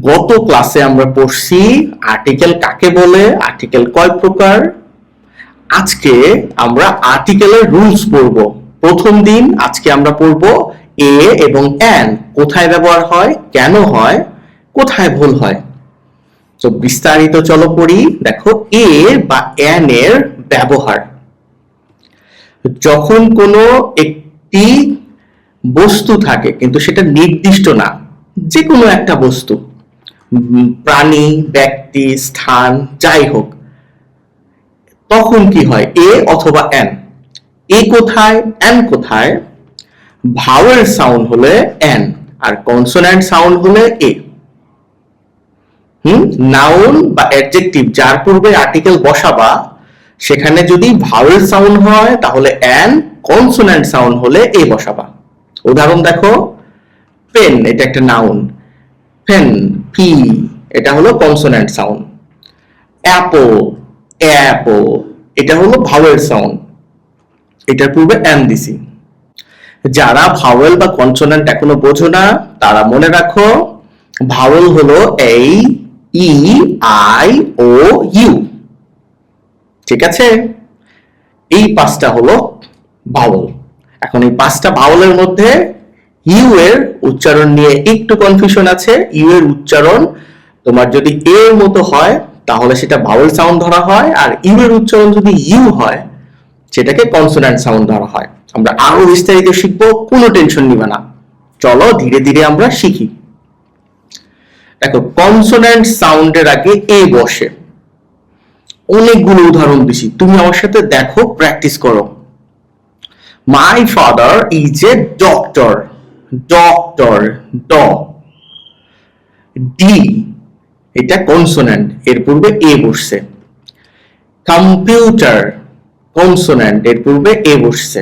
গত ক্লাসে আমরা পড়ছি আর্টিকেল কাকে বলে, আর্টিকেল কয় প্রকার। আজকে আমরা আর্টিকেলের রুলস পড়ব। প্রথম দিন আজকে আমরা পড়ব এ এবং অ্যান কোথায় ব্যবহার হয়, কেন হয়, কোথায় ভুল হয়। তো বিস্তারিত চলো পড়ি। দেখো, এ বা অ্যান এর ব্যবহার। যখন কোনো একটি বস্তু থাকে কিন্তু সেটা নির্দিষ্ট না, যে কোনো একটা বস্তু, প্রাণী, ব্যক্তি, স্থান, যাই হোক, তখন কি হয়? এ অথবা অ্যান। এ কোথায়, অ্যান কোথায়? ভাওয়েল সাউন্ড হলে অ্যান আর কনসোন্যান্ট সাউন্ড হলে এ। নাউন বা অ্যাডজেক্টিভ যার পূর্বে আর্টিকেল বসাবা, সেখানে যদি ভাওয়েল সাউন্ড হয় তাহলে অ্যান, কনসোন্যান্ট সাউন্ড হলে এ বসাবা। উদাহরণ দেখো, পেন এটা একটা নাউন, পেন পি এটা হলো কনসোন্যান্ট সাউন্ড। অ্যাপল অ্যাপল এটা হলো ভাওয়েল সাউন্ড, এটার পূর্বে অ্যান দিছি। যারা ভাওয়েল বা কনসোন্যান্ট এখনো বোঝো না তারা মনে রাখো, ভাওয়েল হলো এই, ই, আই, ও, ইউ। ঠিক আছে, এই পাঁচটা হলো ভাওয়েল। এখন এই পাঁচটা ভাওয়েলের মধ্যে ইউ এর উচ্চারণ নিয়ে একটু কনফিউশন আছে। ইউ এর উচ্চারণ তোমার যদি এ এর মতো হয় তাহলে সেটা ভাওয়েল সাউন্ড ধরা হয়, আর ইউ এর উচ্চারণ যদি ইউ হয় সেটাকে কনসোন্যান্ট সাউন্ড ধরা হয়। আমরা আরো বিস্তারিত শিখবো, কোনো টেনশন নিবে না। চলো ধীরে ধীরে আমরা শিখি। দেখো, কনসোন্যান্ট সাউন্ডের আগে এ বসে। অনেকগুলো উদাহরণ দিছি, তুমি আমার সাথে দেখো, প্র্যাকটিস করো। My father is a doctor. Doctor, ড। ডি এটা কনসোন্যান্ট, এর পূর্বে এ বসছে। কম্পিউটার কনসোন্যান্ট, এর পূর্বে এ বসছে।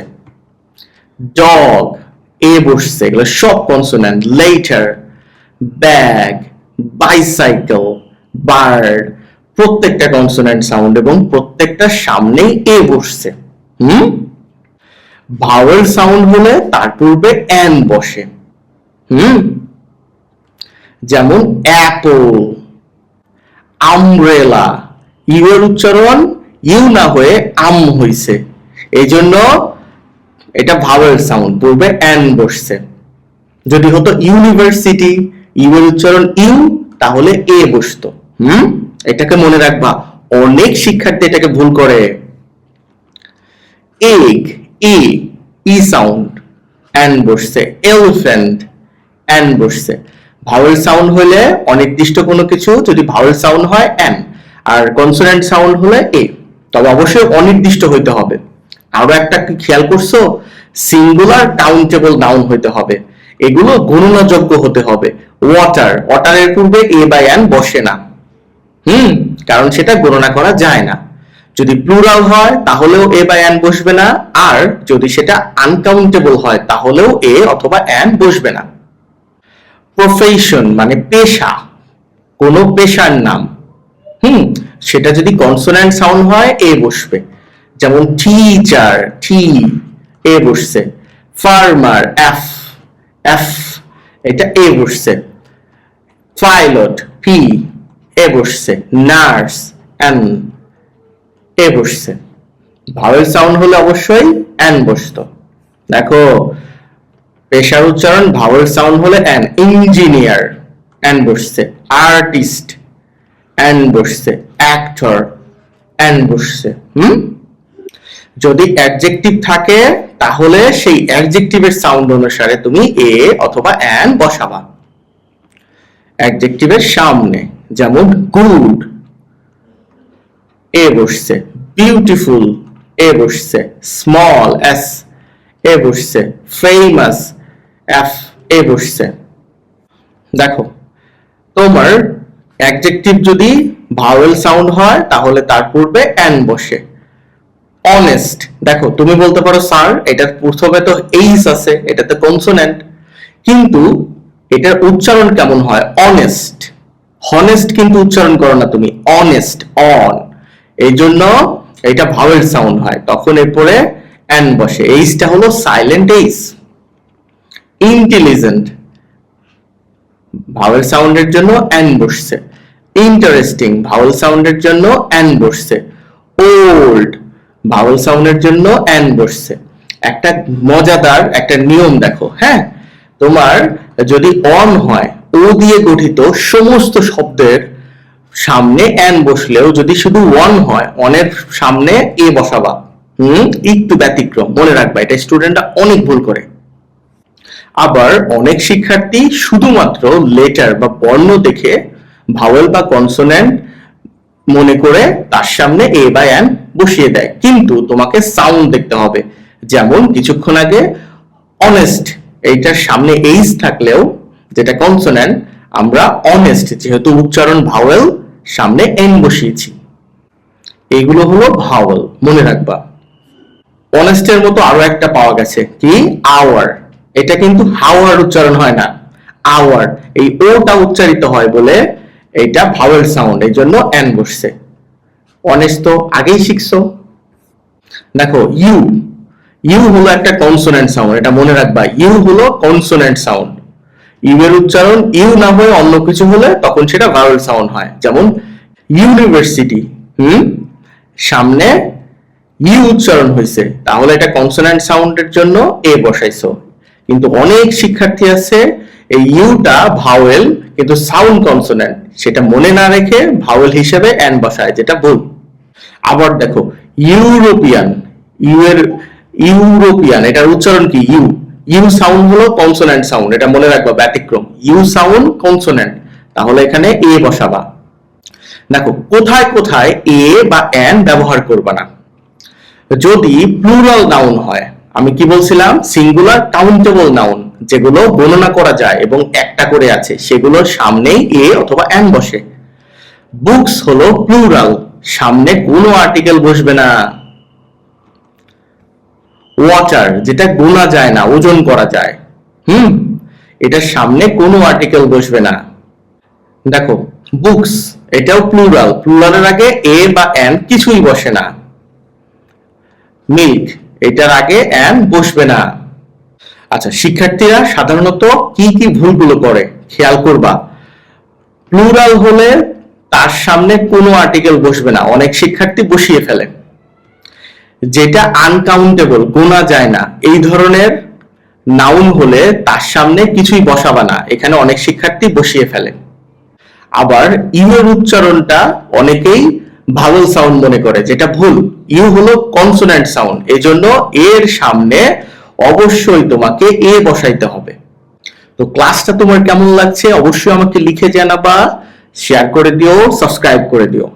ডগ এ বসছে, এগুলো সব consonant. Letter, bag, bicycle, bird প্রত্যেকটা কনসোন্যান্ট সাউন্ড এবং প্রত্যেকটার সামনেই এ বসছে। ভাওয়েল সাউন্ড হলে তার পূর্বে অ্যান বসে। যেমন অ্যাপল, আমব্রেলা, ইউ এর উচ্চারণ ইউ না হয়ে আম হইছে, এই জন্য এটা ভাওয়েল সাউন্ড, পূর্বে অ্যান বসছে। যদি হতো ইউনিভার্সিটি, ইউ এর উচ্চারণ ইউ, তাহলে এ বসতো। এটাকে মনে রাখবা, অনেক শিক্ষার্থী এটাকে ভুল করে। Egg, E, E sound, an বসছে। এলিফ্যান্ট, অ্যান বসছে। ভাওয়েল সাউন্ড হলে অনির্দিষ্ট কোনো কিছু, যদি ভাওয়েল সাউন্ড হয় অ্যান, আর কনসোন্যান্ট সাউন্ড হলে এ। তবে অবশ্যই অনির্দিষ্ট হইতে হবে। আরো একটা কি খেয়াল করছো, সিঙ্গুলার কাউন্টেবল নাউন হইতে হবে, এগুলো গণনাযোগ্য হতে হবে। ওয়াটার, ওয়াটারের পূর্বে এ বা অ্যান বসে না, কারণ সেটা গণনা করা যায় না। যদি প্লুরাল হয় তাহলেও এ বা অ্যান বসবে না, আর যদি সেটা আনকাউন্টেবল হয় তাহলেও এ অথবা অ্যান বসবে না। প্রফেশন মানে পেশা, কোন পেশার নাম, সেটা যদি কনসোন্যান্ট সাউন্ড হয় এ বসবে। যেমন টিচার, টি এ বসছে। ফার্মার, এফ, এফ এটা এ বসছে। পাইলট, পি এ বসছে। নার্স, এন এ বসছে। ভাওয়েল সাউন্ড হলে অবশ্যই অ্যান বসতো। দেখো, পেশার উচ্চারণ ভাওয়েল সাউন্ড হলে অ্যান। ইঞ্জিনিয়ার, অ্যান বসছে। আর্টিস্ট, অ্যান বসছে। অ্যাক্টর, অ্যান বসছে। যদি অ্যাডজেক্টিভ থাকে তাহলে সেই অ্যাডজেক্টিভের সাউন্ড অনুসারে তুমি এ অথবা অ্যান বসাবা অ্যাডজেক্টিভের সামনে। যেমন গুড এ বসছে। বিউটিফুল এ বসছে। স্মল, এস এ বসছে। ফেমাস, এফ এ বসছে। দেখো, তোমার অ্যাডজেক্টিভ যদি ভাওয়েল সাউন্ড হয় তাহলে তার পূর্বে অ্যান বসে। অনেস্ট, দেখো তুমি বলতে পারো স্যার এটার প্রথমে তো এইস আছে, এটা তো কনসোন্যান্ট, কিন্তু এটার উচ্চারণ কেমন হয়? অনেস্ট, হনেস্ট কিন্তু উচ্চারণ করো না তুমি, অনেস্ট, অন, এই জন্য এটা ভাওয়েল সাউন্ড হয়, তখন এরপরে অ্যান বসে। এইসটা হলো সাইলেন্ট এইস। ইন্টেলিজেন্ট, ভাওয়েল সাউন্ডের জন্য অ্যান বসছে। ইন্টারেস্টিং ভাওয়েল সাউন্ডের জন্য অ্যান বসছে। ওল্ড ভাওয়েল সাউন্ডের জন্য অ্যান বসছে। একটা মজাদার একটা নিয়ম দেখো, হ্যাঁ, তোমার যদি অন হয়, ও দিয়ে গঠিত সমস্ত শব্দের সামনে অ্যান বসলেও যদি শুধু ওয়ান হয়, অনের সামনে এ বসাবা। একটু ব্যতিক্রম, মনে রাখবা, এটা স্টুডেন্টরা অনেক ভুল করে। আবার অনেক শিক্ষার্থী শুধুমাত্র লেটার বা বর্ণ দেখে ভাওয়েল বা কনসোনেন্ট মনে করে তার সামনে এ বা অ্যান বসিয়ে দেয়, কিন্তু তোমাকে সাউন্ড দেখতে হবে। যেমন কিছুক্ষণ আগে অনেস্ট, এইটার সামনে এইচ থাকলেও যেটা কনসোনেন্ট, আমরা অনেস্ট যেহেতু উচ্চারণ ভাওয়েল সামনে এন বসিয়েছি। এইগুলো হলো ভাওয়েল, মনে রাখবা। অনেস্টের মতো আরো একটা পাওয়া গেছে, কি আওয়ার। এটা কিন্তু হাওয়ার উচ্চারণ হয় না, আওয়ার, এই ওটা উচ্চারিত হয় বলে এটা ভাওয়েল সাউন্ড, এই জন্য এন বসছে। অনেস্ট তো আগেই শিখছো। দেখো ইউ, ইউ হলো একটা কনসোনেন্ট সাউন্ড, এটা মনে রাখবা, ইউ হলো কনসোনেন্ট সাউন্ড। ইউ এর উচ্চারণ ইউ না হয়ে অন্য কিছু হলে তখন সেটা ভাওয়েল সাউন্ড হয়। যেমন ইউনিভার্সিটি, সামনে ইউ উচ্চারণ হয়েছে, তাহলে এটা কনসোনেন্ট সাউন্ডের জন্য এ বসাইছো। কিন্তু অনেক শিক্ষার্থী আছে এই ইউটা ভাওয়েল কিন্তু সাউন্ড কনসোনেন্ট, সেটা মনে না রেখে ভাওয়েল হিসেবে এন বসায়, যেটা ভুল। আবার দেখো ইউরোপিয়ান, ইউ এর ইউরোপিয়ান, এটার উচ্চারণ কি ইউ, ইউ সাউন্ড হলো কনসোনেন্ট সাউন্ড, এটা মনে রাখবা, ব্যতিক্রম। ইউ সাউন্ড কনসোনেন্ট, তাহলে এখানে এ বসাবা। দেখো কোথায় কোথায় এ বা এন ব্যবহার করবা না, যদি প্লুরাল নাউন হয়। আমি কি বলছিলাম, সিঙ্গুলার কাউন্টেবল নাউন যেগুলো গণনা করা যায় এবং একটা করে আছে, সেগুলোর সামনেই এ অথবা এন বসে। বুকস হলো প্লুরাল, সামনে কোনো আর্টিকেল বসবে না। ওয়াটার, যেটা গোনা যায় না, ওজন করা যায়, এটার সামনে কোনো আর্টিকেল বসবে না। দেখো বুকস, এটাও প্লুরাল, প্লুরালের আগে এ বা এন কিছুই বসে না। মিল্ক, এটার আগে এন বসবে না। আচ্ছা, শিক্ষার্থীরা সাধারণত কি কি ভুলগুলো করে খেয়াল করবা। প্লুরাল হলে তার সামনে কোনো আর্টিকেল বসবে না, অনেক শিক্ষার্থী বসিয়ে ফেলে। যেটা আনকাউন্টেবল, গোনা যায় না, এই ধরনের নাউন হলে তার সামনে কিছুই বসাবা না, এখানে অনেক শিক্ষার্থী বসিয়ে ফেলে। আবার ইউ এর উচ্চারণটা অনেকেই ভাওয়েল সাউন্ড মনে করে, যেটা ভুল। ইউ হলো কনসোনেন্ট সাউন্ড, এজন্য এর সামনে অবশ্যই তোমাকে এ বসাইতে হবে। তো ক্লাসটা তোমার কেমন লাগছে অবশ্যই আমাকে লিখে জানাবা, শেয়ার করে দিও, সাবস্ক্রাইব করে দিও।